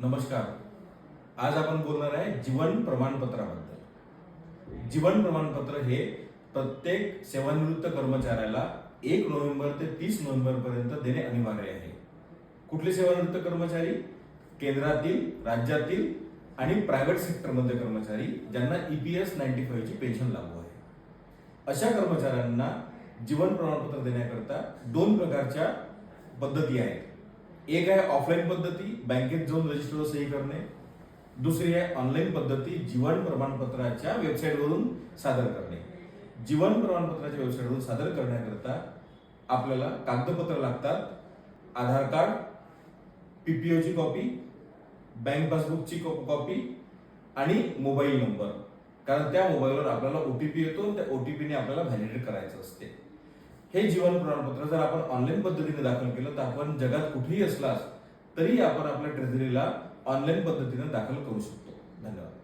नमस्कार. आज आपण बोलणार आहे जीवन प्रमाणपत्राबद्दल. जीवन प्रमाणपत्र हे प्रत्येक सेवानिवृत्त कर्मचाऱ्याला 1 नोव्हेंबर ते 30 नोव्हेंबर पर्यंत देणे अनिवार्य आहे. कुठले सेवानिवृत्त कर्मचारी? केंद्रातील, राज्यातील आणि प्रायव्हेट सेक्टरमधले कर्मचारी ज्यांना EPS 95 ची पेन्शन लागू आहे. अशा कर्मचाऱ्यांना जीवन प्रमाणपत्र देण्याकरता 2 प्रकारच्या पद्धती आहेत. एक आहे ऑफलाईन पद्धती, बँकेत जाऊन रजिस्टरवर सही करणे. दुसरी आहे ऑनलाईन पद्धती, जीवन प्रमाणपत्राच्या वेबसाईटवरून सादर करणे. जीवन प्रमाणपत्राच्या वेबसाईटवरून सादर करण्याकरता आपल्याला कागदपत्र लागतात. आधार कार्ड, PPO ची कॉपी, बँक पासबुकची कॉपी आणि मोबाईल नंबर. कारण त्या मोबाईलवर आपल्याला OTP येतो, त्या OTP ने आपल्याला व्हॅलिडेट करायचं असते. हे जीवन प्रमाणपत्र जर आपण ऑनलाईन पद्धतीने दाखल केलं तर आपण जगात कुठेही असलास तरी आपण आपल्या ट्रेझरीला ऑनलाईन पद्धतीने दाखल करू शकतो. धन्यवाद.